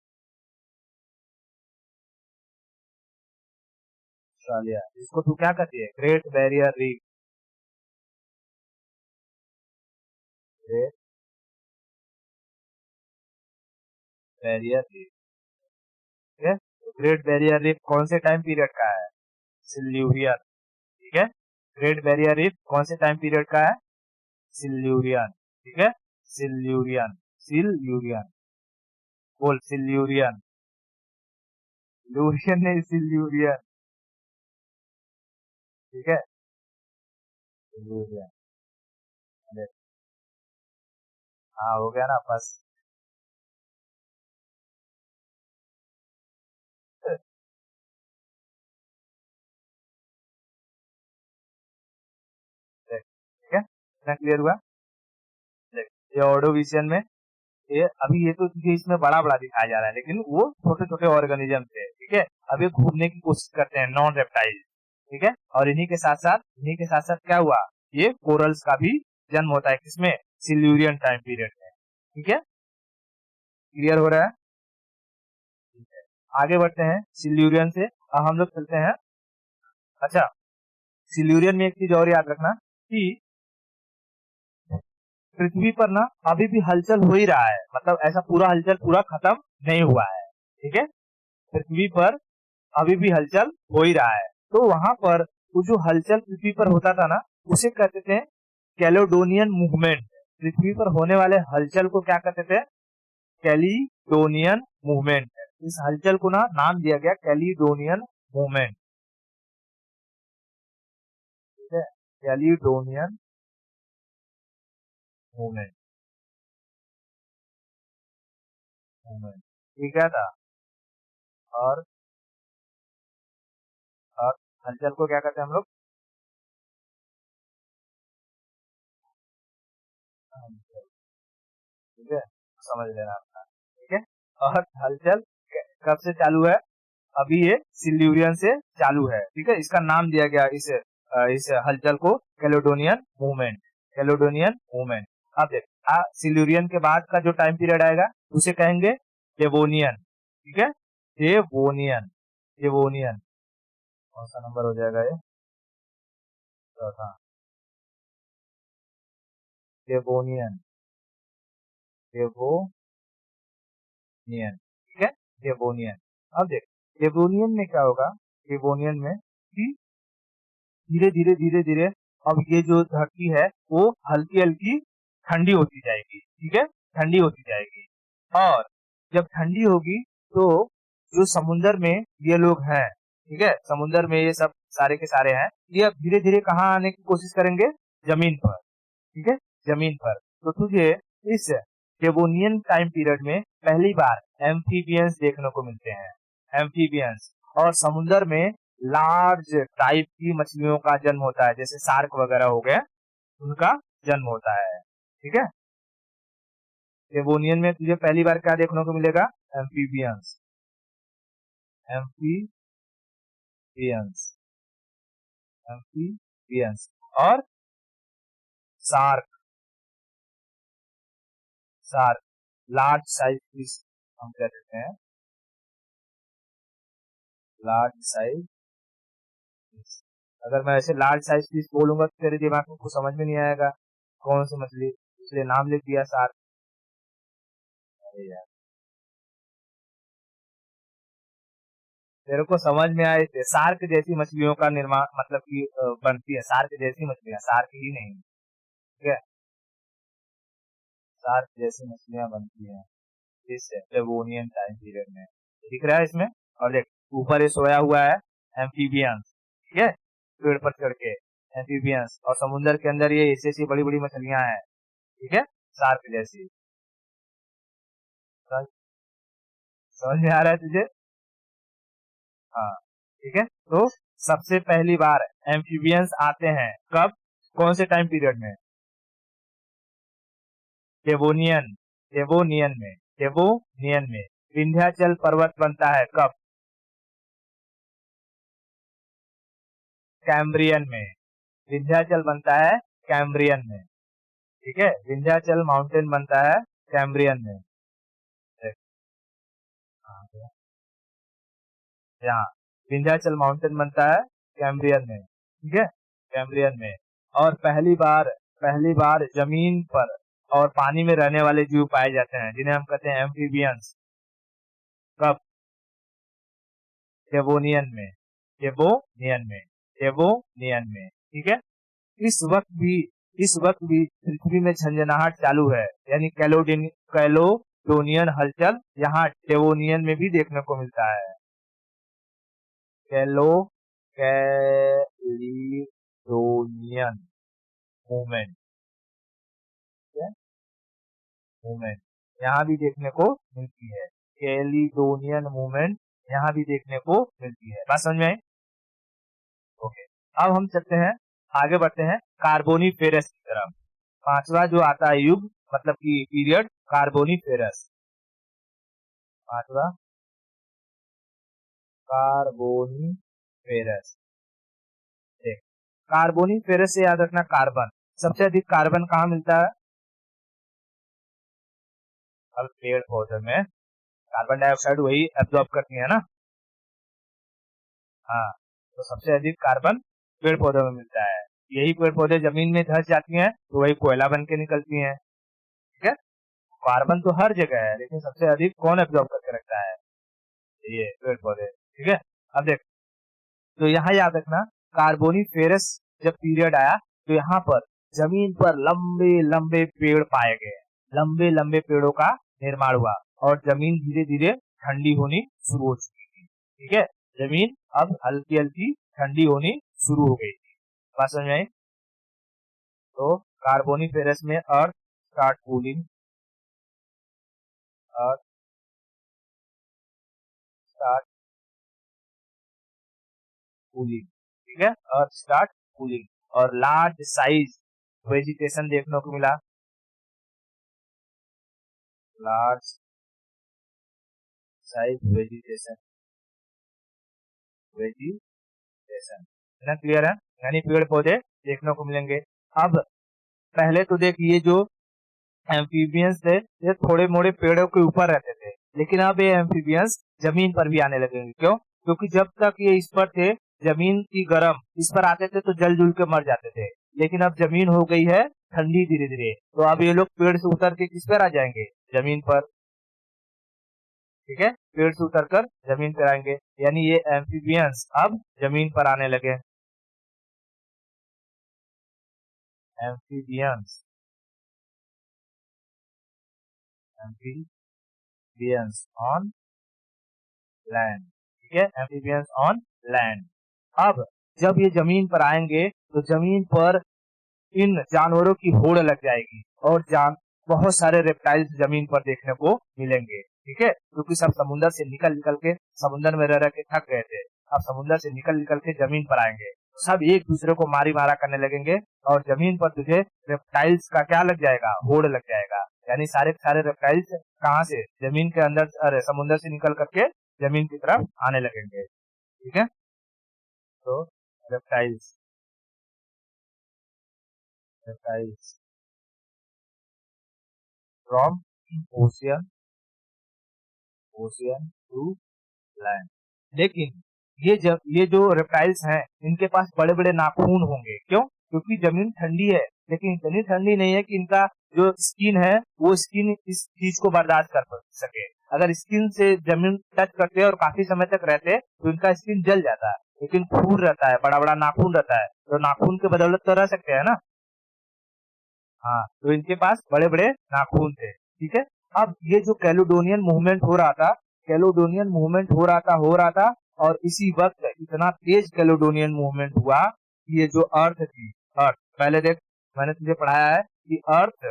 ऑस्ट्रेलिया, इसको तू क्या कहती है, great barrier reef. Great barrier reef. ठीक है, तो ग्रेट बैरियर रीफ कौन से टाइम पीरियड का है, सिल्यूरियन। ठीक है, ग्रेट बैरियर रीफ कौन से टाइम पीरियड का है, सिल्यूरियन। ठीक है, सिल्यूरियन सिल्यूरियन बोल, सिल्यूरियन, लूरियन नहीं, सिल्यूरियन। ठीक है, सिल्यूरियन। अरे, हाँ हो गया ना बस। ठीक है, इतना क्लियर हुआ। देख, ये ऑर्डोविशियन में, ये तो तुझे इसमें बड़ा बड़ा दिखाया जा रहा है, लेकिन वो छोटे छोटे ऑर्गेनिज्म थे। ठीक है, अब ये घूमने की कोशिश करते हैं, नॉन रेप्टाइल। ठीक है, और इन्हीं के साथ साथ क्या हुआ, ये कोरल्स का भी जन्म होता है, किसमें, सिल्यूरियन टाइम पीरियड में। ठीक है, क्लियर हो रहा है। ठीक है, आगे बढ़ते हैं सिल्यूरियन से। अब हम लोग चलते हैं, अच्छा, सिल्यूरियन में एक चीज और याद रखना कि पृथ्वी पर ना अभी भी हलचल हो ही रहा है, मतलब ऐसा पूरा हलचल पूरा खत्म नहीं हुआ है। ठीक है, पृथ्वी पर अभी भी हलचल हो ही रहा है। तो वहां पर वो जो हलचल पृथ्वी पर होता था ना, उसे कहते थे कैलोडोनियन मूवमेंट। पृथ्वी पर होने वाले हलचल को क्या कहते थे, कैलिडोनियन मूवमेंट। इस हलचल को ना नाम दिया गया कैलिडोनियन मूवमेंट। ठीक है, कैलिडोनियन मूवमेंट मूवमेंट ये क्या था, और और हलचल को क्या कहते हैं हम लोग, ठीक है, समझ लेना अपना। ठीक है, और हलचल कब से चालू है, अभी ये सिल्यूरियन से चालू है। ठीक है, इसका नाम दिया गया इस इस हलचल को कैलेडोनियन मूवमेंट, कैलेडोनियन मूवमेंट। अब देख सिल्यूरियन के बाद का जो टाइम पीरियड आएगा उसे कहेंगे डेवोनियन, ठीक है, डेवोनियन, डेवोनियन। कौन सा नंबर हो जाएगा ये? चौथा, डेवोनियन, डेवोनियन, ठीक है, डेवोनियन। अब देख डेवोनियन में क्या होगा, डेवोनियन में कि धीरे धीरे धीरे धीरे अब ये जो धरती है वो हल्की हल्की ठंडी होती जाएगी, ठीक है, ठंडी होती जाएगी। और जब ठंडी होगी तो जो समुन्द्र में ये लोग हैं, ठीक है, समुन्द्र में ये सब सारे के सारे हैं, ये अब धीरे धीरे कहाँ आने की कोशिश करेंगे, जमीन पर, ठीक है, जमीन पर। तो तुझे इस डेवोनियन टाइम पीरियड में पहली बार एम्फीबियंस देखने को मिलते हैं, एम्फीबियंस। और समुन्द्र में लार्ज टाइप की मछलियों का जन्म होता है, जैसे शार्क वगैरह हो गए, उनका जन्म होता है, ठीक है। डेवोनियन में तुझे पहली बार क्या देखने को मिलेगा, एम्फीबियंस, एम्फीबियंस, एम्फीबियंस। और shark, shark large size fish हम कह देते हैं, लार्ज साइज फिश। अगर मैं ऐसे लार्ज साइज फिश बोलूंगा तो तेरे दिमाग में कुछ समझ में नहीं आएगा कौन सी मछली, इसलिए नाम लिख दिया शार्क। अरे यार तेरे को समझ में आए थे, शार्क जैसी मछलियों का निर्माण मतलब कि बनती है, शार्क जैसी मछलियां, शार्क ही नहीं, ठीक है, शार्क जैसी मछलियां बनती हैं इस डेवोनियन टाइम पीरियड में, दिख रहा है इसमें। और देख ऊपर ये सोया हुआ है एम्फीबियंस, ठीक है, पेड़ पर चढ़ के एम्फीबियंस, और समुद्र के अंदर ये ऐसी बड़ी बड़ी मछलियां हैं, ठीक है, शार्क जैसी। समझ समझ में आ रहा है तुझे? हाँ, ठीक है। तो सबसे पहली बार एम्फीबियंस आते हैं कब, कौन से टाइम पीरियड में, डेवोनियन, डेवोनियन में, डेवोनियन में। विंध्याचल पर्वत बनता है कब, कैम्ब्रियन में, विंध्याचल बनता है कैम्ब्रियन में, ठीक है, विंध्याचल माउंटेन बनता है कैम्ब्रियन में। यहाँ विंध्याचल माउंटेन बनता है कैम्ब्रियन में, ठीक है, कैम्ब्रियन में। और पहली बार जमीन पर और पानी में रहने वाले जीव पाए जाते हैं जिन्हें हम कहते हैं एम्फीबियंस, कब, डेवोनियन में, डेवोनियन में, डेवोनियन में, ठीक है। इस वक्त भी इस वक्त भी पृथ्वी में झंझनाहट चालू है, यानी कैलोडोनियन हलचल यहाँ डेवोनियन में भी देखने को मिलता है। कैलिडोनियन मूवमेंट, मूवमेंट यहाँ भी देखने को मिलती है, कैलिडोनियन मूवमेंट यहाँ भी देखने को मिलती है। बात समझ में आई? ओके, अब हम चलते हैं, आगे बढ़ते हैं कार्बोनीफेरस की तरफ। पांचवा जो आता है युग मतलब कि पीरियड, कार्बोनीफेरस, पांचवा कार्बोनीफेरस। देख कार्बोनीफेरस से याद रखना, कार्बन सबसे अधिक कार्बन कहाँ मिलता है, अब पेड़ पौधे में कार्बन डाइऑक्साइड वही एब्जॉर्ब करती है ना, हाँ, तो सबसे अधिक कार्बन पेड़ पौधों में मिलता है। यही पेड़ पौधे जमीन में धंस जाती हैं तो वही कोयला बन के निकलती हैं, ठीक है। कार्बन तो हर जगह है लेकिन सबसे अधिक कौन एब्जॉर्ब करके रखता है, ये पेड़ पौधे, ठीक है। अब देख तो यहाँ याद रखना, कार्बोनीफेरस जब पीरियड आया तो यहाँ पर जमीन पर लंबे लंबे पेड़ पाए गए, लंबे लंबे पेड़ों का निर्माण हुआ और जमीन धीरे धीरे ठंडी होनी शुरू हो चुकी थी, ठीक है, जमीन अब हल्की हल्की ठंडी होनी शुरू हो गई थी। बात समझ में आई? तो कार्बोनीफेरस में earth start cooling, earth start cooling, ठीक है, अर्थ स्टार्ट कूलिंग। और लार्ज साइज वेजिटेशन देखने को मिला, लार्ज साइज वेजिटेशन, वेजिटेशन, इतना क्लियर है? यानी पेड़ पौधे देखने को मिलेंगे। अब पहले तो देख, ये जो एम्फीबियंस थे ये थोड़े मोड़े पेड़ों के ऊपर रहते थे, लेकिन अब ये एम्फीबियंस जमीन पर भी आने लगेंगे। क्यों? क्योंकि जब तक ये इस पर थे, जमीन की गर्म इस पर आते थे तो जल जुल के मर जाते थे, लेकिन अब जमीन हो गई है ठंडी धीरे धीरे, तो अब ये लोग पेड़ से उतर के किस पर आ जाएंगे? जमीन पर। ठीक है, पेड़ से उतरकर जमीन पर आएंगे, यानी ये एम्फीबियंस अब जमीन पर आने लगे। Amphibians amphibians on land. ठीक है, एम्फीबियंस ऑन लैंड। अब जब ये जमीन पर आएंगे तो जमीन पर इन जानवरों की होड़ लग जाएगी और बहुत सारे रेप्टाइल्स जमीन पर देखने को मिलेंगे। ठीक है, क्योंकि सब समुद्र से निकल निकल के, समुद्र में रह रह के थक गए थे, अब समुद्र से निकल निकल के जमीन पर आएंगे, सब एक दूसरे को मारी मारा करने लगेंगे और जमीन पर तुझे रेप्टाइल्स का क्या लग जाएगा? होड़ लग जाएगा। यानी सारे सारे रेप्टाइल्स कहाँ से? जमीन के अंदर, अरे समुद्र से निकल करके जमीन की तरफ आने लगेंगे। ठीक है, तो reptiles reptiles from ocean to land. लेकिन ये जो रेप्टाइल्स हैं इनके पास बड़े बड़े नाखून होंगे। क्यों? क्योंकि जमीन ठंडी है, लेकिन इतनी ठंडी नहीं है कि इनका जो स्किन है वो स्किन इस चीज को बर्दाश्त कर सके। अगर स्किन से जमीन टच करते और काफी समय तक रहते तो इनका स्किन जल जाता है, लेकिन खून रहता है, बड़ा बड़ा नाखून रहता है, तो नाखून के बदौलत तो रह सकते हैं ना। हाँ, तो इनके पास बड़े बड़े नाखून थे। ठीक है, अब ये जो कैलोडोनियन मूवमेंट हो रहा था, कैलोडोनियन मूवमेंट हो रहा था और इसी वक्त इतना तेज कैलोडोनियन मूवमेंट हुआ कि ये जो अर्थ थी, अर्थ, पहले देख मैंने तुझे पढ़ाया है कि अर्थ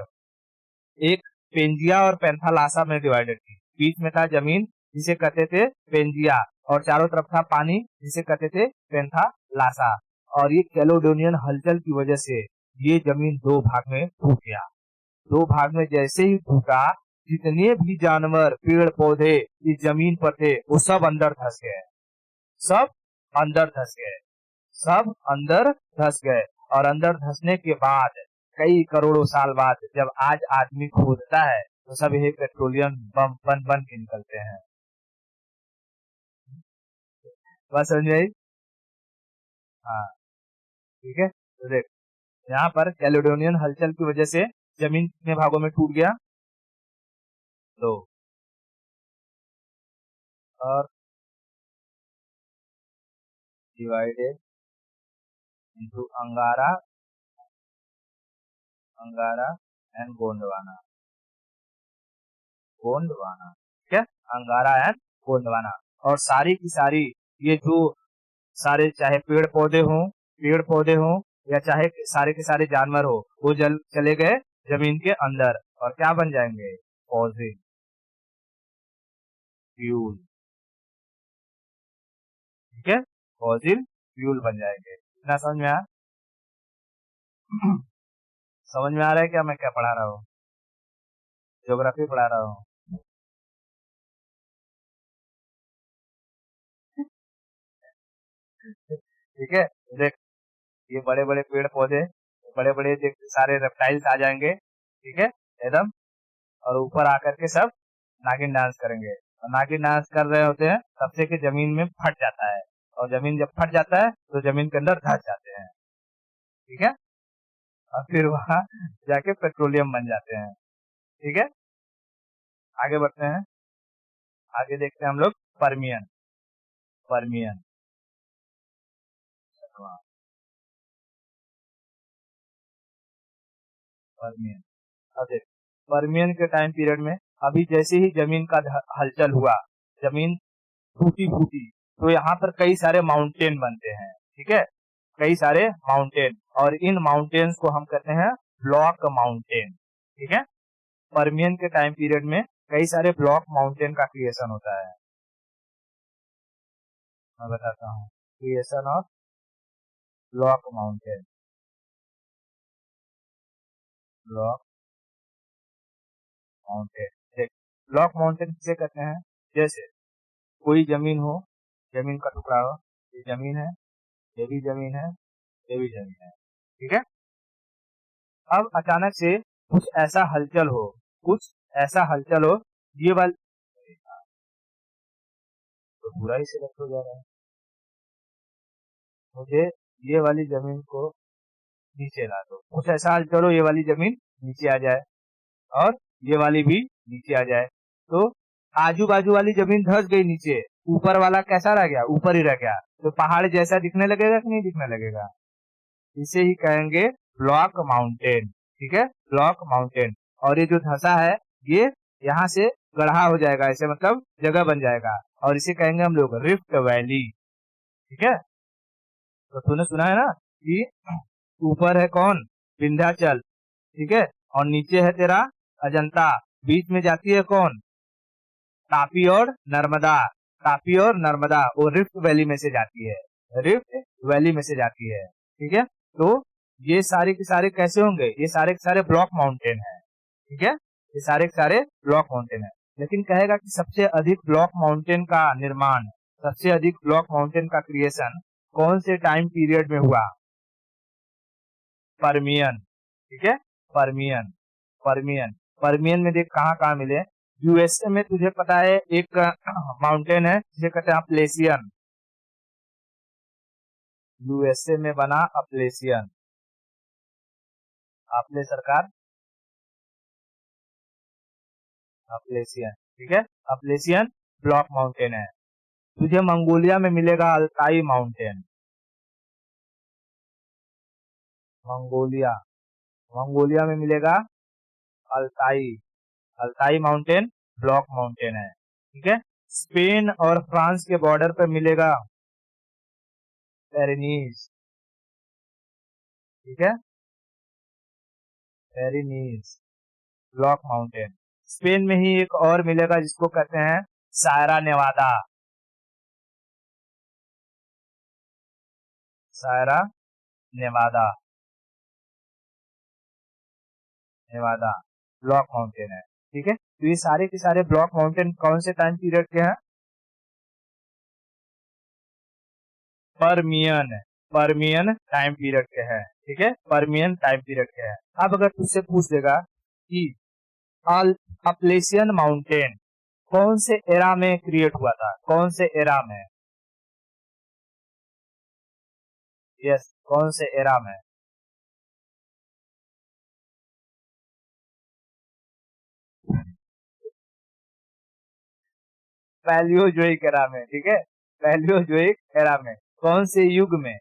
एक पेंजिया और पेंथालासा में डिवाइडेड थी। बीच में था जमीन जिसे कहते थे पेंजिया, और चारों तरफ था पानी जिसे कहते थे पेंथालासा। और ये कैलोडोनियन हलचल की वजह से ये जमीन दो भाग में टूट गया। दो भाग में जैसे ही टूटा, जितने भी जानवर, पेड़ पौधे इस जमीन पर थे वो सब अंदर धंस गए, सब अंदर धंस गए, सब अंदर धंस गए। और अंदर धंसने के बाद कई करोड़ों साल बाद जब आज आदमी खोदता है तो सब यही पेट्रोलियम बम बन बन के निकलते हैं। बात समझ में आई? हाँ, ठीक है, तो देख यहाँ पर कैलेडोनियन हलचल की वजह से जमीन कितने भागों में टूट गया? दो। और डिवाइडेड इनटू अंगारा अंगारा एंड गोंडवाना। गोंडवाना, ठीक है, अंगारा एंड गोंडवाना। और सारी की सारी ये जो सारे, चाहे पेड़ पौधे हों या चाहे सारे के सारे जानवर हो, वो चले गए जमीन के अंदर और क्या बन जाएंगे? Fossil fuel. ठीक है, फॉसिल फ्यूल बन जाएंगे। इतना समझ में आया? समझ में आ रहा है क्या मैं क्या पढ़ा रहा हूँ? ज्योग्राफी पढ़ा रहा हूँ। ठीक है, देख ये बड़े बड़े पेड़ पौधे, बड़े बड़े देख सारे रेप्टाइल्स आ जाएंगे। ठीक है, एकदम, और ऊपर आकर के सब नागिन डांस करेंगे, और नागिन डांस कर रहे होते हैं तब से कि जमीन में फट जाता है, और जमीन जब फट जाता है तो जमीन के अंदर धंस जाते हैं। ठीक है, और फिर वहां जाके पेट्रोलियम बन जाते हैं। ठीक है, आगे बढ़ते हैं, आगे देखते हैं हम लोग परमियन। परमियन परमियन अब देख, परमियन के टाइम पीरियड में अभी जैसे ही जमीन का हलचल हुआ, जमीन टूटी फूटी, तो यहाँ पर कई सारे माउंटेन बनते हैं। ठीक है, कई सारे माउंटेन, और इन माउंटेन्स को हम कहते हैं ब्लॉक माउंटेन। ठीक है, परमियन के टाइम पीरियड में कई सारे ब्लॉक माउंटेन का क्रिएशन होता है। मैं बताता हूँ, creation of block mountain. Block mountain, देख ब्लॉक माउंटेन किसे कहते हैं? जैसे कोई जमीन हो, जमीन का टुकड़ा हो, ये जमीन है, ये भी जमीन है, ये भी जमीन है, ठीक है। अब अचानक से कुछ ऐसा हलचल हो, कुछ ऐसा हलचल हो, ये वाली तो पूरा ही सिलेक्ट हो जा रहा है। मुझे ये वाली जमीन को नीचे ला दो, कुछ ऐसा हलचल हो, ये वाली जमीन नीचे आ जाए और ये वाली भी नीचे आ जाए, तो आजू बाजू वाली जमीन धस गई नीचे, ऊपर वाला कैसा रह गया, ऊपर ही रह गया, तो पहाड़ जैसा दिखने लगेगा कि नहीं दिखने लगेगा। इसे ही कहेंगे ब्लॉक माउंटेन, ठीक है, ब्लॉक माउंटेन। और ये जो धसा है ये यहाँ से गढ़ा हो जाएगा, ऐसे मतलब जगह बन जाएगा, और इसे कहेंगे हम लोग रिफ्ट वैली, ठीक है। तो तूने सुना है ना कि ऊपर है कौन, विंध्याचल, ठीक है, और नीचे है तेरा अजंता, बीच में जाती है कौन, तापी और नर्मदा, तापी और नर्मदा, वो रिफ्ट वैली में से जाती है, रिफ्ट वैली में से जाती है, ठीक है। तो ये सारे के सारे कैसे होंगे, ये सारे के सारे ब्लॉक माउंटेन है, ठीक है, ये सारे के सारे ब्लॉक माउंटेन है। लेकिन कहेगा कि सबसे अधिक ब्लॉक माउंटेन का निर्माण, सबसे अधिक ब्लॉक माउंटेन का क्रिएशन कौन से टाइम पीरियड में हुआ, परमियन, ठीक है, परमियन, परमियन, परमियन में देख कहाँ कहाँ मिले। यूएसए में तुझे पता है एक माउंटेन है जिसे कहते हैं अपलेशियन, यूएसए में बना अपलेशियन, आपले सरकार, अपलेशियन, ठीक है, अपलेशियन ब्लॉक माउंटेन है। तुझे मंगोलिया में मिलेगा अल्ताई माउंटेन, मंगोलिया, मंगोलिया में मिलेगा Altai, Altai mountain block mountain है, ठीक है। स्पेन और फ्रांस के बॉर्डर पर मिलेगा पेरिनीज, ठीक है, पेरिनीज ब्लॉक माउंटेन। स्पेन में ही एक और मिलेगा जिसको कहते हैं सायरा नेवादा, सायरा नेवादा, नेवादा ब्लॉक माउंटेन है, ठीक है। तो ये सारे के सारे ब्लॉक माउंटेन कौन से टाइम पीरियड के हैं, परमियन, परमियन टाइम पीरियड के हैं, ठीक है, परमियन टाइम पीरियड के हैं। अब अगर तुझसे पूछ देगा कि अपलेशियन माउंटेन कौन से एरा में क्रिएट हुआ था, कौन से एरा में, यस कौन से एरा में, पैलियोजोइक एरा में, ठीक है, पैलियोजोइक एरा में, कौन से युग में,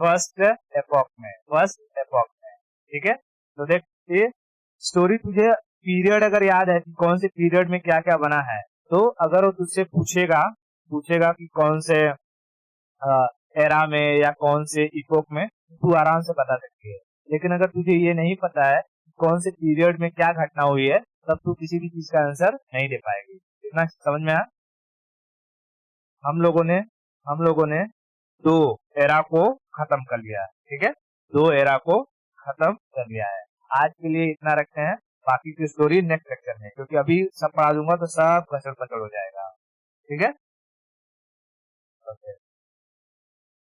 फर्स्ट एपॉक में, फर्स्ट एपॉक में, ठीक है। तो देख ये स्टोरी तुझे पीरियड अगर याद है कि कौन से पीरियड में क्या क्या बना है, तो अगर वो तुझसे पूछेगा, पूछेगा कि कौन से एरा में या कौन से इपोक में, तू आराम से बता सकती है। लेकिन अगर तुझे ये नहीं पता है कौन से पीरियड में क्या घटना हुई है, तब तू किसी भी चीज का आंसर नहीं दे पाएगी। इतना समझ में आया। हम लोगों ने हम लोगों ने दो एरा को खत्म कर लिया है, ठीक है, दो एरा को खत्म कर लिया है। आज के लिए इतना रखते हैं, बाकी की स्टोरी नेक्स्ट लेक्चर में, क्योंकि अभी सब पढ़ा दूंगा तो सब कचड़ पचड़ हो जाएगा, ठीक है। ओके।